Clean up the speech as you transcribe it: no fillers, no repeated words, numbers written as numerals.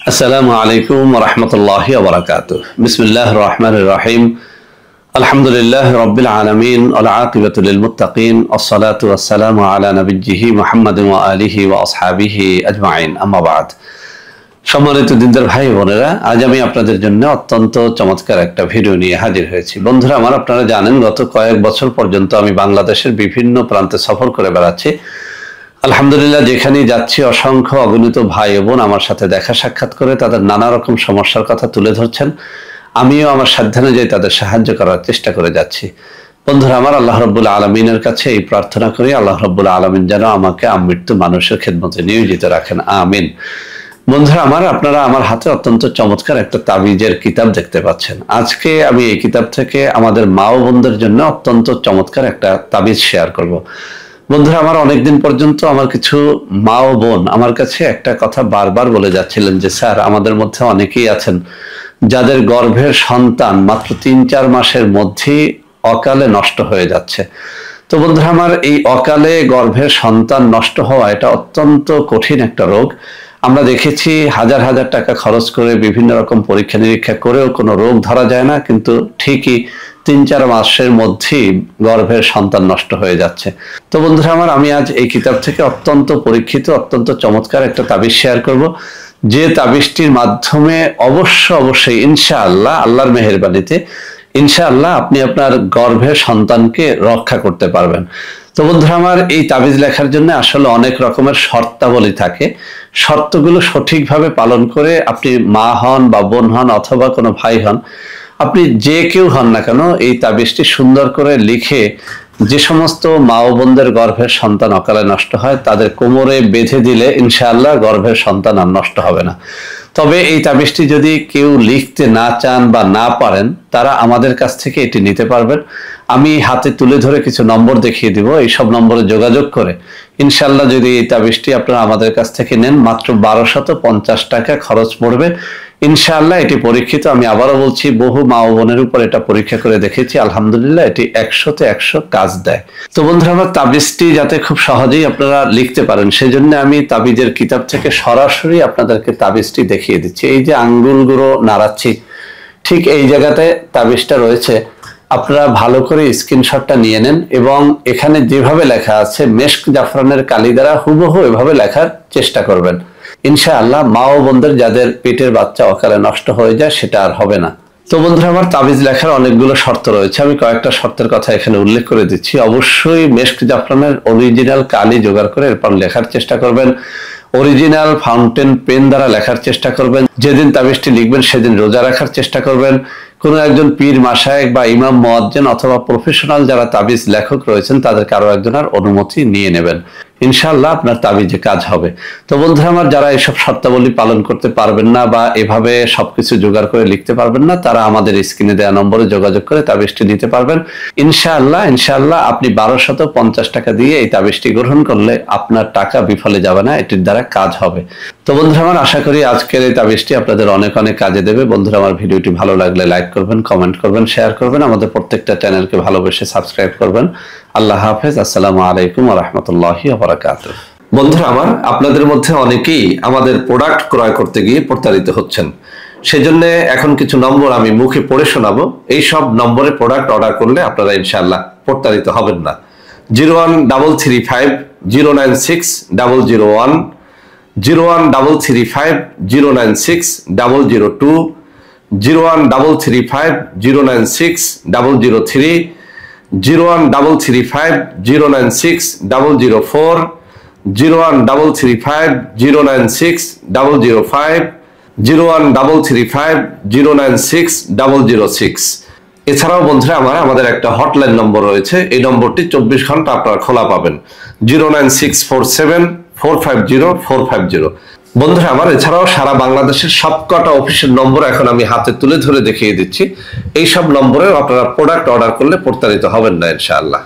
আসসালামু আলাইকুম ওয়া রাহমাতুল্লাহি ওয়া বারাকাতুহু। বিসমিল্লাহির রহমানির রহিম। আলহামদুলিল্লাহি রাব্বিল আলামিন ওয়াল আকিবাতু লিল মুত্তাকিন ওয়াসসালাতু ওয়াসসালামু আলা নাবিয়্যিহি মুহাম্মাদিন ওয়া আলিহি ওয়া আসহাবিহি আজমাইন। আম্মা বাদ। সম্মানিত দিনদার ভাই বোনেরা, আজ আমি আপনাদের জন্য অত্যন্ত চমৎকার একটা ভিডিও নিয়ে হাজির হয়েছি। বন্ধুরা আমার, আপনারা জানেন গত কয়েক বছর পর্যন্ত আমি বাংলাদেশের বিভিন্ন প্রান্তে সফর করে বেড়াচ্ছি। আলহামদুলিল্লাহ, যেখানেই যাচ্ছি অসংখ্য অগণিত ভাই বোন আমার সাথে দেখা সাক্ষাৎ করে তাদের নানা রকম সমস্যার কথা তুলে ধরছেন। আমিও আমার সাধ্যানুযায়ী তাদের সাহায্য করার চেষ্টা করে যাচ্ছি। বন্ধুরা আমার, আল্লাহ রাব্বুল আলামিনের কাছে এই প্রার্থনা করি, আল্লাহ রাব্বুল আলামিন যেন আমাকে আমৃত্যু মানুষের খেদমতে নিয়োজিত রাখেন, আমিন। বন্ধুরা আমার, আপনারা আমার হাতে অত্যন্ত চমৎকার একটা তাবিজের কিতাব দেখতে পাচ্ছেন। আজকে আমি এই কিতাব থেকে আমাদের মা ও বোনদের জন্য অত্যন্ত চমৎকার একটা তাবিজ শেয়ার করব। বন্ধুরা আমার, অনেকদিন পর্যন্ত আমার কিছু মা ও বোন আমার কাছে একটা কথা বারবার বলে যাচ্ছিলেন যে স্যার, আমাদের মধ্যে অনেকেই আছেন যাদের গর্ভের সন্তান মাত্র ৩-৪ মাসের মধ্যেই অকালে নষ্ট হয়ে যাচ্ছে। তো বন্ধুরা আমার, এই অকালে গর্ভের সন্তান নষ্ট হওয়া এটা অত্যন্ত কঠিন একটা রোগ। আমরা দেখেছি হাজার হাজার টাকা খরচ করে বিভিন্ন রকম পরীক্ষা নিরীক্ষা করেও কোনো রোগ ধরা যায় না, কিন্তু ঠিকই ৩-৪ মাসের মধ্যেই গর্ভের সন্তান নষ্ট হয়ে যাচ্ছে। তো বন্ধুরা আমার, আমি আজ এই কিতাব থেকে অত্যন্ত পরীক্ষিত অত্যন্ত চমৎকার একটা তাবিজ শেয়ার করব, যে তাবিজটির মাধ্যমে অবশ্যই ইনশাআল্লাহ, আল্লাহর মেহেরবানিতে ইনশাআল্লাহ আপনি আপনার গর্ভের সন্তানকে রক্ষা করতে পারবেন। তো বন্ধুরা আমার, এই তাবিজ লেখার জন্য আসলে অনেক রকমের শর্তাবলী থাকে। শর্তগুলো সঠিকভাবে পালন করে আপনি মা হন বা বোন হন অথবা কোনো ভাই হন, আপনি যে কেউ হন না কেন, এই তাবিজটি সুন্দর করে লিখে যে সমস্ত মা ও বোনদের গর্ভের সন্তান অকালে নষ্ট হয় তাদের কোমরে বেঁধে দিলে ইনশাআল্লাহ গর্ভের সন্তান আর নষ্ট হবে না। তবে এই তাবিজটি যদি কেউ লিখতে না চান বা না পারেন, তারা আমাদের কাছ থেকে এটি নিতে পারবেন। আমি হাতে তুলে ধরে কিছু নম্বর দেখিয়ে দিব, এই সব নম্বরে যোগাযোগ করে ইনশাআল্লাহ যদি এই তাবিজটি আপনারা আমাদের কাছ থেকে নেন, মাত্র 1250 টাকা খরচ পড়বে। ইনশাআল্লাহ এটি পরীক্ষিত, আমি আবারও বলছি, বহু মা ও বোনের উপর এটা পরীক্ষা করে দেখেছি, আলহামদুলিল্লাহ এটি 100-তে 100 কাজ দেয়। তো বন্ধুরা আমার, তাবিজটি যাতে খুব সহজেই আপনারা লিখতে পারেন সেজন্য আমি তাবিজের কিতাব থেকে সরাসরি আপনাদেরকে তাবিজটি দেখিয়ে দিচ্ছি। এই যে আঙ্গুলগুলো নাড়াচ্ছি, ঠিক এই জায়গাতে তাবিজটা রয়েছে। আপনারা ভালো করে স্ক্রিনশটটা নিয়ে নেন এবং এখানে যেভাবে লেখা আছে মেশক জাফরানের কালি দ্বারা হুবহু এভাবে লেখার চেষ্টা করবেন। ইনশাআল্লাহ মা ও বোনদের যাদের পেটের বাচ্চা অকালে নষ্ট হয়ে যায় সেটা আর হবে না। তো বন্ধুরা আমার, তাবিজ লেখার অনেকগুলো শর্ত রয়েছে, আমি কয়েকটা শর্তের কথা এখানে উল্লেখ করে দিচ্ছি। অবশ্যই মেশক জাফরানের অরিজিনাল কালি জোগাড় করে এরপর লেখার চেষ্টা করবেন। অরিজিনাল ফাউন্টেন পেন দ্বারা লেখার চেষ্টা করবেন। যেদিন তাবিজটি লিখবেন সেদিন রোজা রাখার চেষ্টা করবেন। কোনো একজন পীর মাশায়েখ বা ইমাম মুয়াজ্জিন অথবা প্রফেশনাল যারা তাবিজ লেখক রয়েছেন তাদের কারো একজনের অনুমতি নিয়ে নেবেন। ইনশাআল্লাহ আপনার তাবিজে কাজ হবে। তো বন্ধুরা আমার, যারা এইসব শর্তাবলী পালন করতে পারবেন না বা এভাবে সবকিছু জোগাড় করে লিখতে পারবেন না, তারা আমাদের স্ক্রিনে দেওয়া নম্বরে যোগাযোগ করে তাবিজটি নিতে পারবেন। ইনশাআল্লাহ আপনি 1250 টাকা দিয়ে এই তাবিজটি গ্রহণ করলে আপনার টাকা বিফলে যাবে না, এটির দ্বারা কাজ হবে। তো বন্ধুরা আমার, আশা করি আজকের এই তাবিজটি আপনাদের অনেক অনেক কাজে দেবে। বন্ধুরা আমার, ভিডিওটি ভালো লাগলে লাইক করবেন, কমেন্ট করবেন, শেয়ার করবেন, আমাদের প্রত্যেকটা চ্যানেলকে ভালোবেসে সাবস্ক্রাইব করবেন। আল্লাহ হাফেজ। আসসালামু আলাইকুম ওয়া রাহমাতুল্লাহি ওয়া বারাকাতুহু। বন্ধুরা আমার, আপনাদের মধ্যে অনেকেই আমাদের প্রোডাক্ট ক্রয় করতে গিয়ে প্রতারিত হচ্ছেন। সেজন্য এখন কিছু নম্বর আমি মুখে পড়ে শোনাবো। এই সব নম্বরে প্রোডাক্ট অর্ডার করলে আপনারা ইনশাআল্লাহ প্রতারিত হবেন না। 01335096001, 01335096002, 01335096003, 01335096004, 01335096005, 01335096006। এছাড়াও বন্ধুরা আমার, আমাদের একটা হটলাইন নম্বর রয়েছে, এই নম্বরটি 24 ঘন্টা আপনারা খোলা পাবেন, 09647450450। বন্ধুরা আমার, এছাড়াও সারা বাংলাদেশের সবকটা অফিসের নম্বর এখন আমি হাতে তুলে ধরে দেখিয়ে দিচ্ছি। এই সব নম্বরে আপনারা প্রোডাক্ট অর্ডার করলে প্রতারিত হবেন না ইনশাআল্লাহ।